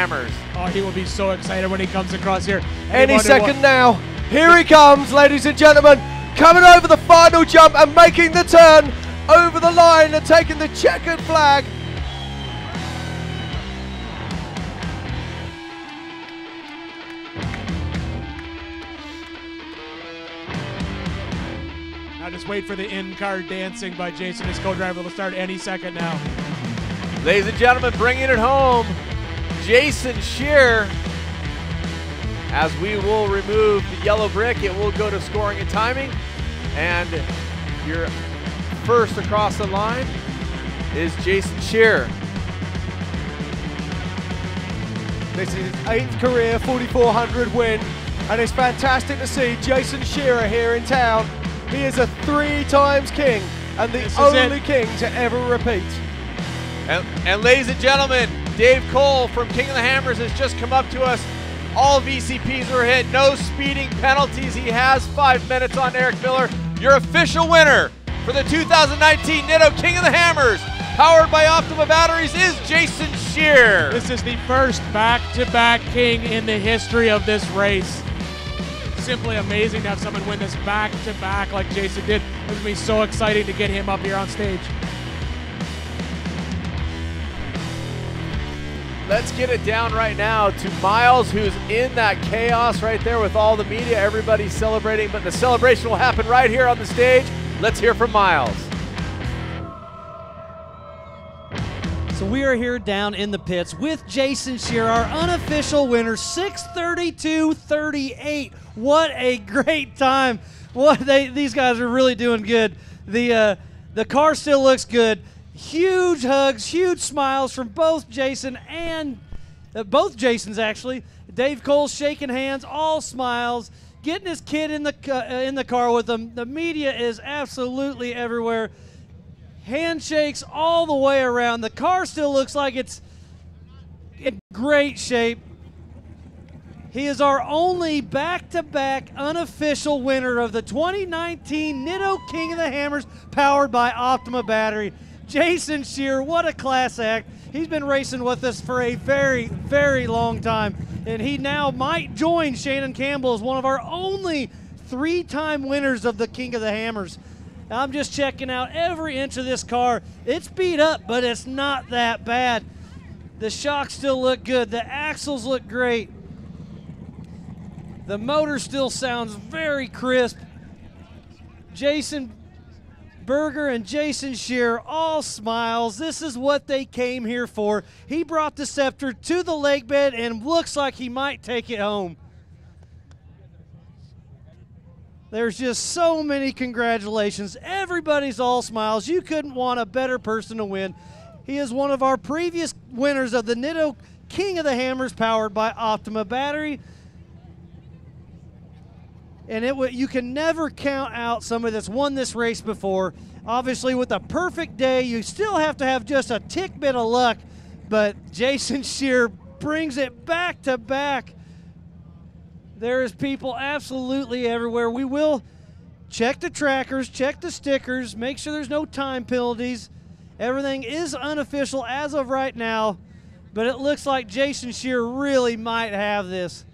Hammers. Oh, he will be so excited when he comes across here. Any second now. Here he comes, ladies and gentlemen, coming over the final jump and making the turn over the line and taking the checkered flag. Now just wait for the in-car dancing by Jason, his co-driver. Will start any second now. Ladies and gentlemen, bringing it home, Jason Scherer. As we will remove the yellow brick, it will go to scoring and timing. And your first across the line is Jason Scherer. This is his 8th career 4400 win, and it's fantastic to see Jason Scherer here in town. He is a 3-times king and the only king to ever repeat. And ladies and gentlemen, Dave Cole from King of the Hammers has just come up to us. All VCPs were hit, no speeding penalties. He has 5 minutes on Eric Miller. Your official winner for the 2019 Nitto King of the Hammers, powered by Optima batteries, is Jason Scherer. This is the first back-to-back king in the history of this race. Simply amazing to have someone win this back-to-back like Jason did. It's going to be so exciting to get him up here on stage. Let's get it down right now to Miles, who's in that chaos right there with all the media. Everybody's celebrating, but the celebration will happen right here on the stage. Let's hear from Miles. So we are here down in the pits with Jason Scherer, our unofficial winner, 6:32.38. What a great time. These guys are really doing good. The car still looks good. Huge hugs, huge smiles from both Jason and both Jasons actually. Dave Cole's shaking hands, all smiles, getting his kid in the car with him. The media is absolutely everywhere. Handshakes all the way around. The car still looks like it's in great shape. He is our only back-to-back unofficial winner of the 2019 Nitto King of the Hammers, powered by Optima battery. Jason Scherer, what a class act. He's been racing with us for a very, very long time, and he now might join Shannon Campbell as one of our only 3-time winners of the King of the Hammers. I'm just checking out every inch of this car. It's beat up, but it's not that bad. The shocks still look good. The axles look great. The motor still sounds very crisp. Jason Berger and Jason Scherer, all smiles. This is what they came here for. He brought the scepter to the leg bed and looks like he might take it home. There's just so many congratulations. Everybody's all smiles. You couldn't want a better person to win. He is one of our previous winners of the Nitto King of the Hammers, powered by Optima battery. And you can never count out somebody that's won this race before. Obviously, with a perfect day, you still have to have just a tick bit of luck. But Jason Scherer brings it back to back. There is people absolutely everywhere. We will check the trackers, check the stickers, make sure there's no time penalties. Everything is unofficial as of right now, but it looks like Jason Scherer really might have this.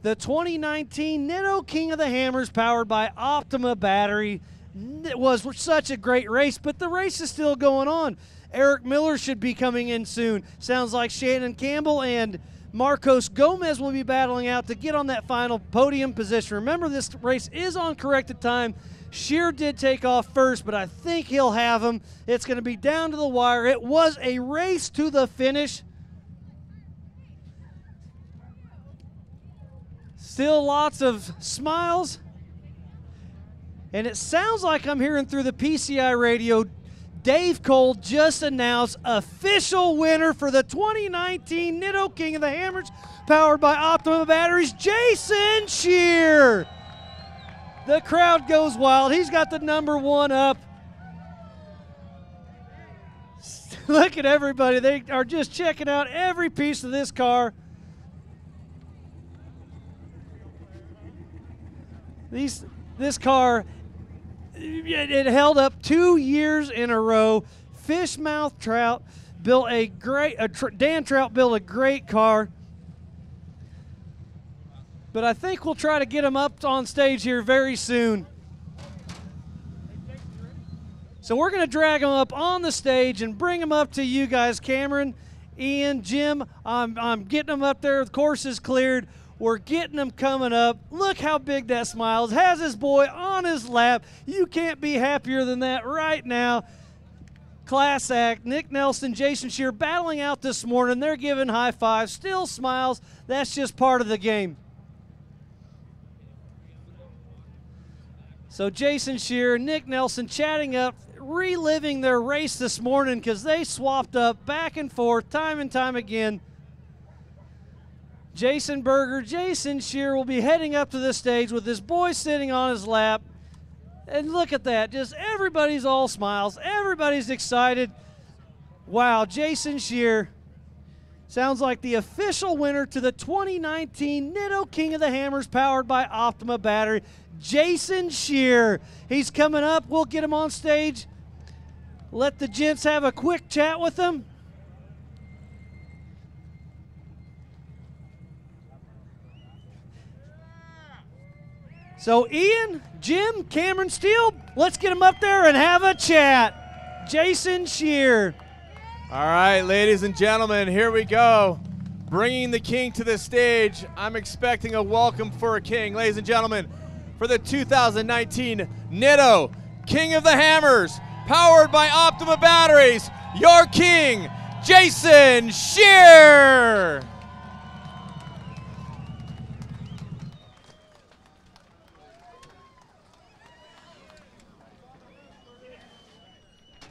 The 2019 Nitto King of the Hammers, powered by Optima battery. It was such a great race, but the race is still going on. Eric Miller should be coming in soon. Sounds like Shannon Campbell and Marcos Gomez will be battling out to get on that final podium position. Remember, this race is on corrected time. Scherer did take off first, but I think he'll have him. It's going to be down to the wire. It was a race to the finish. Still lots of smiles. And it sounds like I'm hearing through the PCI radio, Dave Cole just announced official winner for the 2019 Nitto King of the Hammers, powered by Optima batteries, Jason Scherer. The crowd goes wild. He's got the #1 up. Look at everybody. They are just checking out every piece of this car. This car, it held up 2 years in a row. Fish mouth trout, built a great, Dan Trout built a great car. But I think we'll try to get him up on stage here very soon. So we're going to drag him up on the stage and bring him up to you guys. Cameron, Ian, Jim, I'm getting him up there. The course is cleared. We're getting him coming up. Look how big that smile is. Has his boy on his lap. You can't be happier than that right now. Class act, Nick Nelson, Jason Scherer battling out this morning. They're giving high fives, still smiles. That's just part of the game. So Jason Scherer, Nick Nelson chatting up, reliving their race this morning because they swapped up back and forth time and time again. Jason Berger, Jason Scherer will be heading up to the stage with his boy sitting on his lap. And look at that, just everybody's all smiles, everybody's excited. Wow, Jason Scherer sounds like the official winner to the 2019 Nitto King of the Hammers powered by Optima battery. Jason Scherer, he's coming up. We'll get him on stage. Let the gents have a quick chat with him. So Ian, Jim, Cameron Steele, let's get him up there and have a chat. Jason Scherer. All right, ladies and gentlemen, here we go. Bringing the king to the stage. I'm expecting a welcome for a king. Ladies and gentlemen, for the 2019 Nitto King of the Hammers, powered by Optima batteries, your king, Jason Scherer.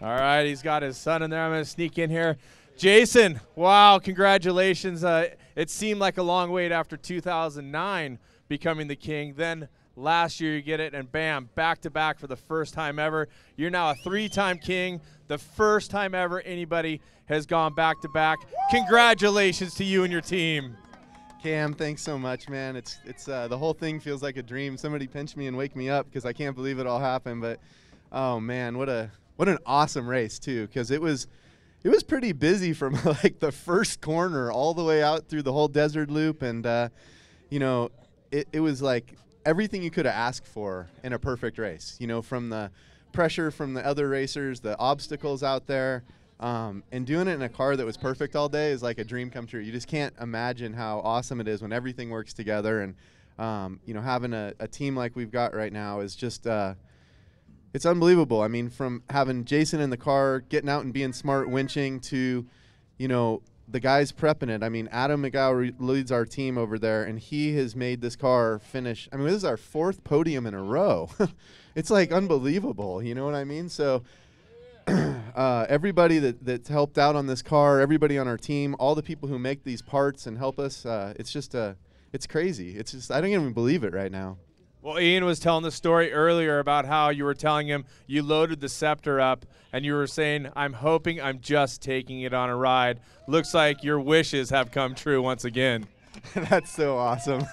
All right, he's got his son in there. I'm going to sneak in here. Jason, wow, congratulations. It seemed like a long wait after 2009 becoming the king. Then last year you get it, and bam, back-to-back for the first time ever. You're now a three-time king, the first time ever anybody has gone back-to-back. Congratulations to you and your team. Cam, thanks so much, man. It's the whole thing feels like a dream. Somebody pinch me and wake me up because I can't believe it all happened. But, oh, man, what an awesome race, too, because it was pretty busy from, like, the first corner all the way out through the whole desert loop. And, you know, it was like everything you could have asked for in a perfect race, you know, from the pressure from the other racers, the obstacles out there, and doing it in a car that was perfect all day is like a dream come true. You just can't imagine how awesome it is when everything works together. And, you know, having a team like we've got right now is just it's unbelievable. I mean, from having Jason in the car, getting out and being smart, winching, to, you know, the guys prepping it. I mean, Adam McGow leads our team over there, and he has made this car finish. I mean, this is our fourth podium in a row. It's like unbelievable, you know what I mean? So everybody that's helped out on this car, everybody on our team, all the people who make these parts and help us, it's just it's crazy. It's just, I don't even believe it right now. Well, Ian was telling the story earlier about how you were telling him you loaded the Scepter up, and you were saying, I'm hoping I'm just taking it on a ride. Looks like your wishes have come true once again. That's so awesome.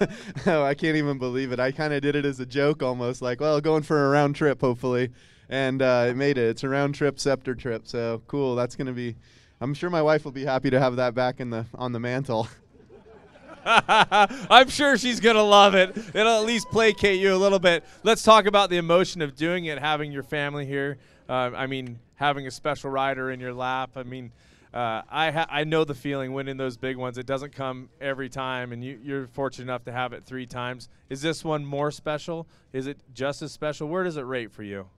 Oh, I can't even believe it. I kind of did it as a joke almost, like, well, going for a round trip, hopefully. And it made it. It's a round trip, Scepter trip. So cool. That's going to be, I'm sure my wife will be happy to have that back on the mantle. I'm sure she's going to love it. It'll at least placate you a little bit. Let's talk about the emotion of doing it, having your family here. I mean, having a special rider in your lap. I mean, I know the feeling winning those big ones. It doesn't come every time, and you're fortunate enough to have it 3 times. Is this one more special? Is it just as special? Where does it rate for you?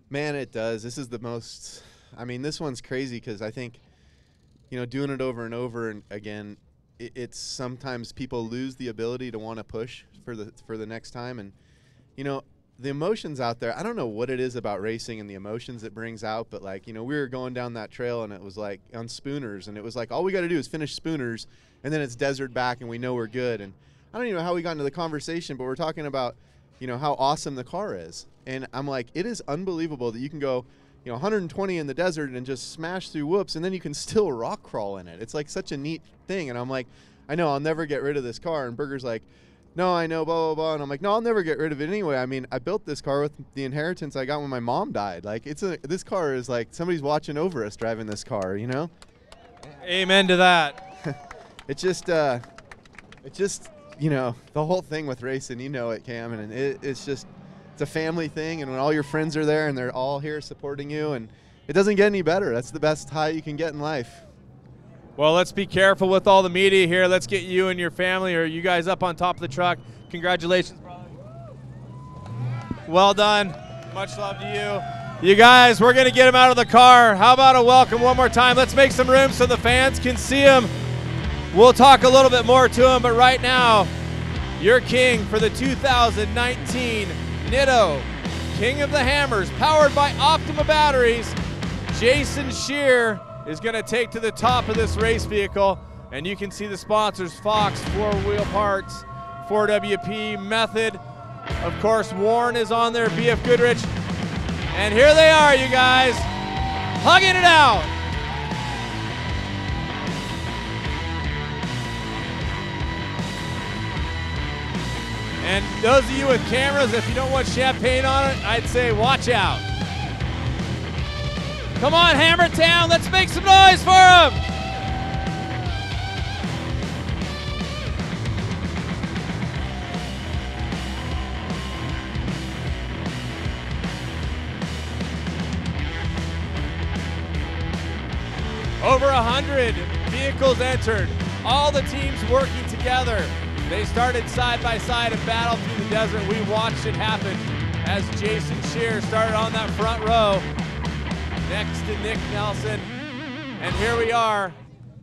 Man, it does. This is the most, I mean, this one's crazy because I think, you know, doing it over and over and again, it's sometimes people lose the ability to want to push for the next time. And, you know, the emotions out there, I don't know what it is about racing and the emotions it brings out, but, like, you know, we were going down that trail and it was like on Spooners, and it was like all we got to do is finish Spooners and then it's desert back and we know we're good. And I don't even know how we got into the conversation, but we're talking about, you know, how awesome the car is. And I'm like, it is unbelievable that you can go, you know, 120 in the desert and just smash through whoops, and then you can still rock crawl in it. It's like such a neat thing. And I'm like, I know I'll never get rid of this car. And Berger's like, no, I know, blah, blah, blah. And I'm like, no, I'll never get rid of it anyway. I mean, I built this car with the inheritance I got when my mom died. Like, this car is like somebody's watching over us driving this car, you know? Amen to that. It's just, you know, the whole thing with racing, you know it, Cam, and it's a family thing, and when all your friends are there and they're all here supporting you, and it doesn't get any better. That's the best high you can get in life. Well, let's be careful with all the media here. Let's get you and your family or you guys up on top of the truck. Congratulations, brother. Well done. Much love to you. You guys, we're going to get him out of the car. How about a welcome one more time? Let's make some room so the fans can see him. We'll talk a little bit more to him, but right now, your king for the 2019 Nitto King of the Hammers, powered by Optima batteries, Jason Scherer is going to take to the top of this race vehicle, and you can see the sponsors: Fox, 4-Wheel Parts, 4WP, Method. Of course, Warren is on there, BF Goodrich. And here they are, you guys, hugging it out. And those of you with cameras, if you don't want champagne on it, I'd say watch out. Come on, Hammertown, let's make some noise for them. Over 100 vehicles entered, all the teams working together. They started side by side and battled through the desert. We watched it happen as Jason Scherer started on that front row next to Nick Nelson. And here we are,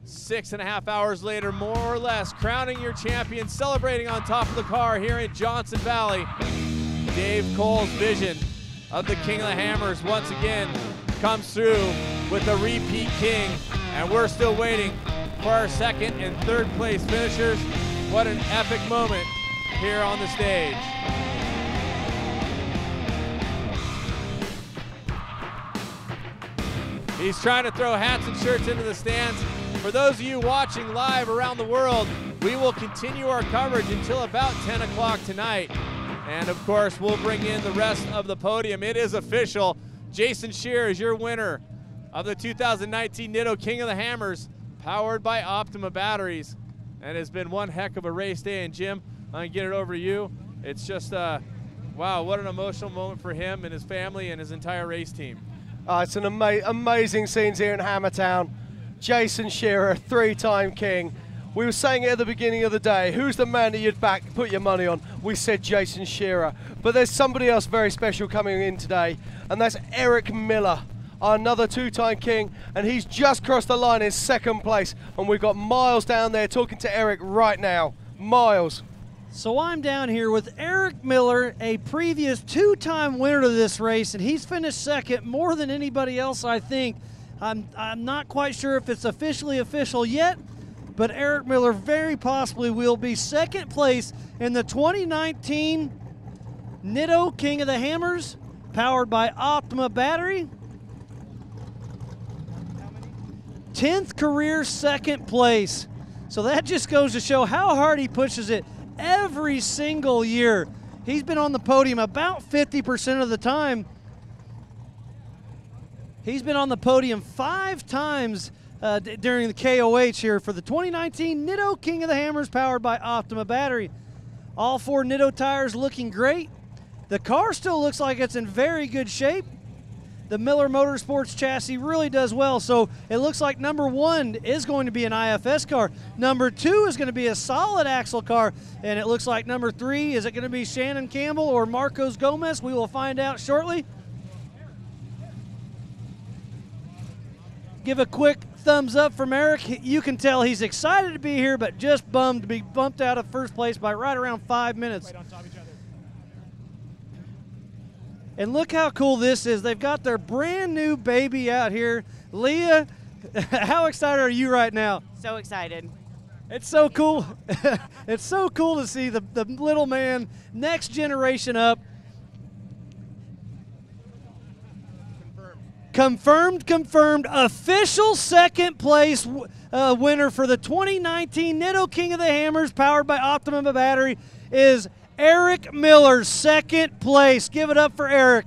6.5 hours later, more or less, crowning your champion, celebrating on top of the car here in Johnson Valley. Dave Cole's vision of the King of the Hammers once again comes through with the repeat king, and we're still waiting for our second and third place finishers. What an epic moment here on the stage. He's trying to throw hats and shirts into the stands. For those of you watching live around the world, we will continue our coverage until about 10 o'clock tonight. And of course, we'll bring in the rest of the podium. It is official. Jason Scherer is your winner of the 2019 Nitto King of the Hammers, powered by Optima batteries. And it's been one heck of a race day. And Jim, I'm gonna get it over to you. It's just, wow, what an emotional moment for him and his family and his entire race team. It's an amazing scenes here in Hammertown. Jason Scherer, 3-time king. We were saying it at the beginning of the day, who's the man that you'd put your money on? We said Jason Scherer. But there's somebody else very special coming in today, and that's Eric Miller, another 2-time king, and he's just crossed the line in second place. And we've got Miles down there talking to Eric right now. Miles. So I'm down here with Eric Miller, a previous 2-time winner of this race, and he's finished second more than anybody else, I think. I'm not quite sure if it's officially official yet, but Eric Miller very possibly will be second place in the 2019 Nitto King of the Hammers, powered by Optima battery. 10th career second place. So that just goes to show how hard he pushes it every single year. He's been on the podium about 50% of the time. He's been on the podium 5 times during the KOH here for the 2019 Nitto King of the Hammers, powered by Optima battery. All 4 Nitto tires looking great. The car still looks like it's in very good shape. The Miller Motorsports chassis really does well, so it looks like number 1 is going to be an IFS car. Number 2 is going to be a solid axle car, and it looks like number 3, is it going to be Shannon Campbell or Marcos Gomez? We will find out shortly. Give a quick thumbs up from Eric. You can tell he's excited to be here, but just bummed to be bumped out of first place by right around 5 minutes. Right on top of each other. And look how cool this is. They've got their brand new baby out here. Leah, how excited are you right now? So excited. It's so cool. It's so cool to see the little man, next generation up. Confirmed. Official second place winner for the 2019 Nitto King of the Hammers, powered by Optima battery, is Eric Miller, second place. Give it up for Eric.